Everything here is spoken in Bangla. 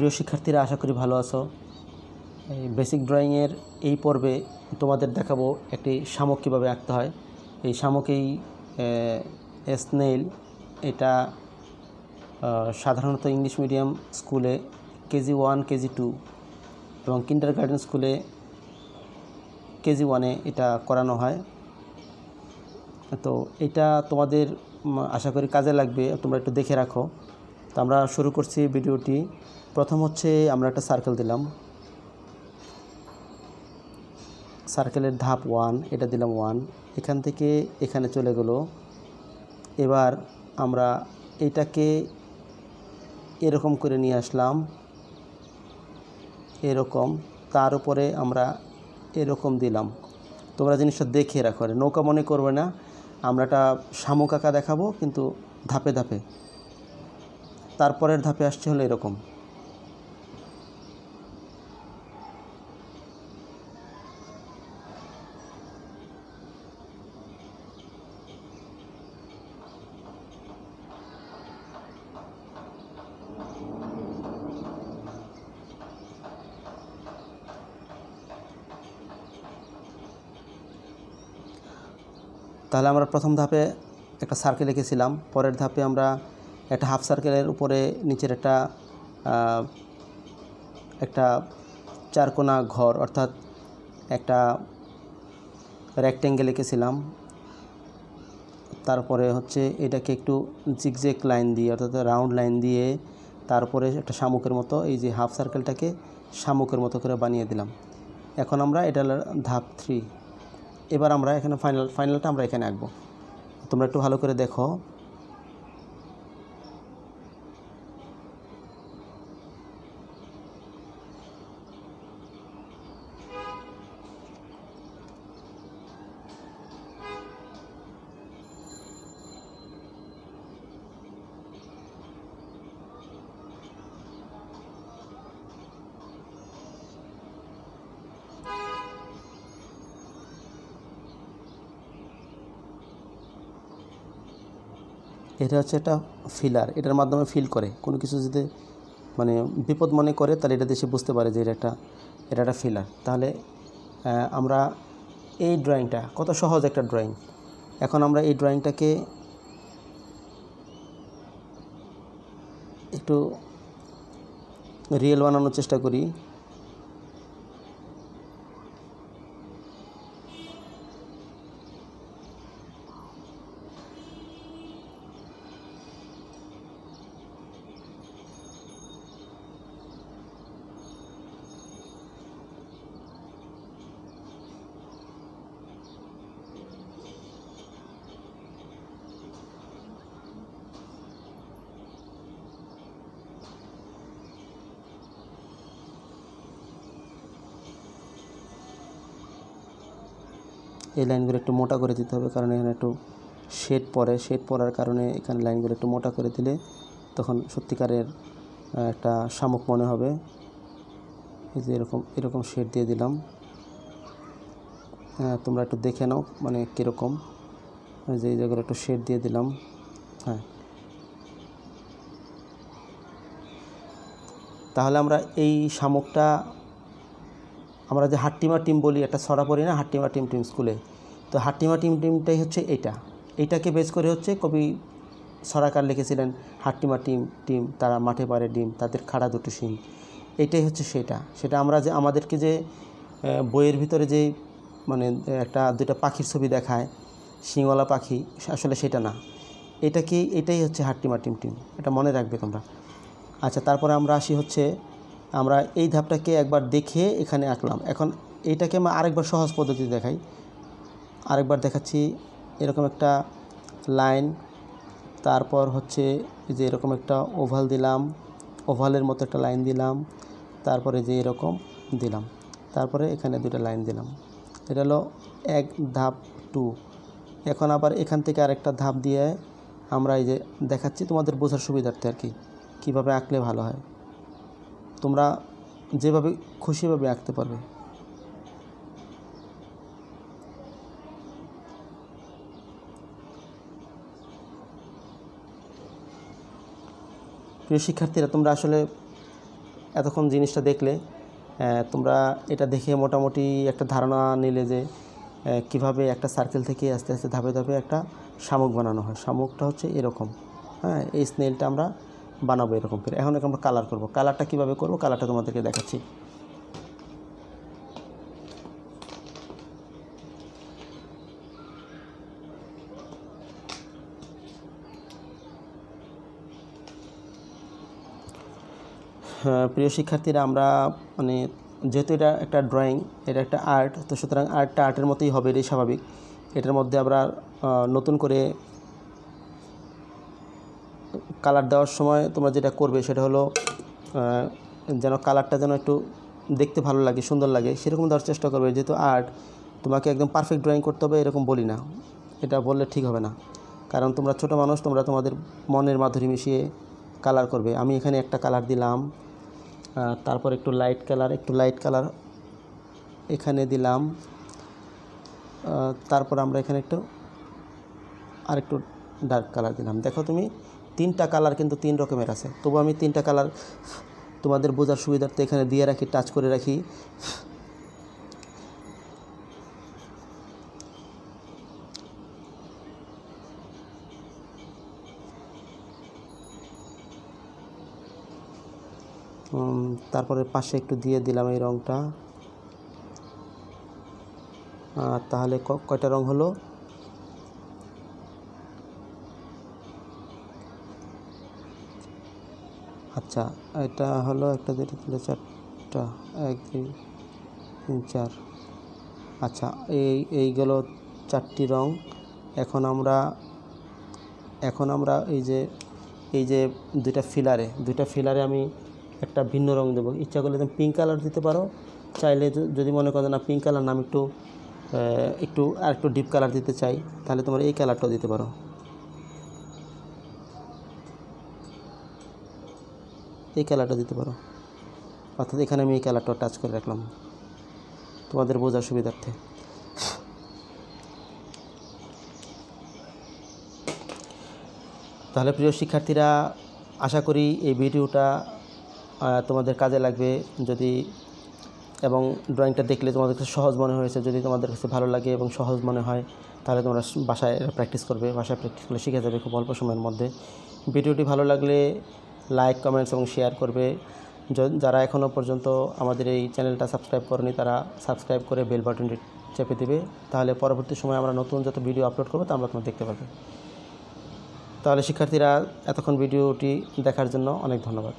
প্রিয় শিক্ষার্থীরা, আশা করি ভালো আছো। এই বেসিক ড্রয়িংয়ের এই পর্বে তোমাদের দেখাবো একটি শামুক কীভাবে আঁকতে হয়। এই শামুকেই স্নেইল, এটা সাধারণত ইংলিশ মিডিয়াম স্কুলে কেজি 1, কেজি 2 এবং কিন্ডারগার্টেন স্কুলে কেজি 1-এ এটা করানো হয়। তো এটা তোমাদের আশা করি কাজে লাগবে, তোমরা একটু দেখে রাখো। তো আমরা শুরু করছি ভিডিওটি। প্রথম হচ্ছে আমরা একটা সার্কেল দিলাম, সার্কেলের ধাপ 1, এটা দিলাম 1, এখান থেকে এখানে চলে গেল। এবার আমরা এটাকে এরকম করে নিয়ে আসলাম, এরকম, তার উপরে আমরা এরকম দিলাম। তোমরা জিনিসটা দেখে রাখো, নৌকা মনে করবে না। আমরা একটা শামুক আঁকা দেখাবো, কিন্তু ধাপে ধাপে। তারপরের ধাপে আসছে হলো এরকম। তাহলে আমরা প্রথম ধাপে একটা সার্কেল এঁকেছিলাম, পরের ধাপে আমরা একটা হাফ সার্কেলের উপরে নিচের একটা চারকোনা ঘর, অর্থাৎ একটা রেক্ট্যাঙ্গেল এঁকেছিলাম। তারপরে হচ্ছে এটাকে একটু জিগজ্যাগ লাইন দিয়ে, অর্থাৎ রাউন্ড লাইন দিয়ে, তারপরে একটা শামুকের মতো, এই যে হাফ সার্কেলটাকে শামুকের মতো করে বানিয়ে দিলাম। এখন আমরা এটা ধাপ 3। এবার আমরা এখানে ফাইনালটা আমরা এখানে আঁকবো। তোমরা একটু ভালো করে দেখো। এটা হচ্ছে একটা ফিলার, এটার মাধ্যমে ফিল করে কোনো কিছু যদি মানে বিপদ মনে করে, তাহলে এটা দেশে বুঝতে পারে যে এটা একটা ফিলার। তাহলে আমরা এই ড্রয়িংটা কত সহজ একটা ড্রয়িং। এখন আমরা এই ড্রয়িংটাকে একটু রিয়েল বানানোর চেষ্টা করি। এই লাইনগুলো একটু মোটা করে দিতে হবে, কারণ এখানে একটু শেড পড়ার কারণে এখানে লাইনগুলো একটু মোটা করে দিলে তখন সত্যিকারের একটা শামুক মনে হবে। এই যে এরকম শেড দিয়ে দিলাম। তোমরা একটু দেখে নাও মানে কীরকম, যে এই জায়গায় একটু শেড দিয়ে দিলাম। হ্যাঁ, তাহলে আমরা এই শামুকটা, আমরা যে হাট্টিমা টিম বলি, একটা ছড়া পড়ি না, হাট্টিমা টিম স্কুলে, তো হাট্টিমা টিমটাই হচ্ছে এইটাকে বেস করে হচ্ছে কবি ছড়াকার লিখেছিলেন, হাট্টিমা টিম তারা মাঠে পারে ডিম, তাদের খাড়া দুটো শিং। এইটাই হচ্ছে সেটা আমরা যে আমাদেরকে যে বইয়ের ভিতরে যে মানে দুইটা পাখির ছবি দেখায়, শিংওয়ালা পাখি, আসলে সেটা না, এটাই হচ্ছে হাট্টিমা টিম। এটা মনে রাখবে তোমরা। আচ্ছা, তারপরে আমরা আসি হচ্ছে, আমরা এই ধাপটাকে একবার দেখে এখানে আঁকলাম। এখন এইটাকে আমরা আরেকবার সহজ পদ্ধতি দেখাই, আরেকবার দেখাচ্ছি। এরকম একটা লাইন, তারপর হচ্ছে যে এরকম একটা ওভাল দিলাম, ওভালের মতো একটা লাইন দিলাম, তারপরে যে এরকম দিলাম, তারপরে এখানে দুটো লাইন দিলাম। এটা হলো এক ধাপ 2। এখন আবার এখান থেকে আরেকটা ধাপ দিয়ে আমরা এই যে দেখাচ্ছি তোমাদের বোঝার সুবিধার্থে আর কি, কীভাবে আঁকলে ভালো হয়। তোমরা যেভাবে খুশিভাবে আঁকতে পারবে। প্রিয় শিক্ষার্থীরা, তোমরা আসলে এতক্ষণ জিনিসটা দেখলে তোমরা এটা দেখে মোটামুটি একটা ধারণা নিলে যে কিভাবে একটা সার্কেল থেকে আস্তে আস্তে ধাপে ধাপে একটা শামুক বানানো হয়। শামুকটা হচ্ছে এরকম, হ্যাঁ, এই স্নেলটা আমরা বানাবো এরকম করে। এখন আমরা কালার করব। কালারটা কীভাবে করব কালারটা তোমাদেরকে দেখাচ্ছি। প্রিয় শিক্ষার্থীরা, আমরা মানে যেহেতু এটা একটা ড্রয়িং, এটা একটা আর্ট, তো সুতরাং আর্টের মতোই হবে, এটাই স্বাভাবিক। এটার মধ্যে আমরা নতুন করে কালার দেওয়ার সময় তোমরা যেটা করবে সেটা হলো যেন কালারটা যেন একটু দেখতে ভালো লাগে, সুন্দর লাগে, সেরকম দেওয়ার চেষ্টা করবে। যেহেতু আর্ট, তোমাকে একদম পারফেক্ট ড্রয়িং করতে হবে এরকম বলি না, এটা বললে ঠিক হবে না। কারণ তোমরা ছোটো মানুষ, তোমরা তোমাদের মনের মাধুরী মিশিয়ে কালার করবে। আমি এখানে একটা কালার দিলাম, তারপর একটু লাইট কালার এখানে দিলাম, তারপর আমরা এখানে আরেকটু ডার্ক কালার দিলাম। দেখো তুমি, 3টা কালার কিন্তু 3 রকমের আছে। তবু আমি 3টা কালার তোমাদের বোঝার সুবিধার্থে এখানে দিয়ে রাখি, টাচ করে রাখি। তারপরে পাশে একটু দিয়ে দিলাম এই রঙটা। তাহলে কয়টা রং হলো? আচ্ছা, এটা হলো 1 2 3 4টা, 1 2 3 4। আচ্ছা, এইগুলো 4টি রং। এখন আমরা এই যে দুইটা ফিলারে আমি একটা ভিন্ন রং দেবো। ইচ্ছা করলে তুমি পিঙ্ক কালার দিতে পারো, চাইলে যদি মনে করো না পিঙ্ক কালার না, আমি একটু ডিপ কালার দিতে চাই, তাহলে তোমরা এই কালারটাও দিতে পারো। এই কালারটা দিতে পারো, অর্থাৎ এখানে আমি এই কালারটা টাচ করে রাখলাম তোমাদের বোঝার সুবিধার্থে। তাহলে প্রিয় শিক্ষার্থীরা, আশা করি এই ভিডিওটা তোমাদের কাজে লাগবে। এবং ড্রয়িংটা দেখলে তোমাদের কাছে সহজ মনে হয়েছে, যদি তোমাদের কাছে ভালো লাগে এবং সহজ মনে হয়, তাহলে তোমরা বাসায় প্র্যাকটিস করবে। বাসায় প্র্যাকটিস করলে শিখে যাবে খুব অল্প সময়ের মধ্যে। ভিডিওটি ভালো লাগলে লাইক, কমেন্টস এবং শেয়ার করবে। যারা এখনও পর্যন্ত আমাদের এই চ্যানেলটা সাবস্ক্রাইব করেনি, তারা সাবস্ক্রাইব করে বেল বাটনটি চেপে দেবে। তাহলে পরবর্তী সময় আমরা নতুন যত ভিডিও আপলোড করবো তা আমরা তোমরা দেখতে পাবে। তাহলে শিক্ষার্থীরা, এতক্ষণ ভিডিওটি দেখার জন্য অনেক ধন্যবাদ।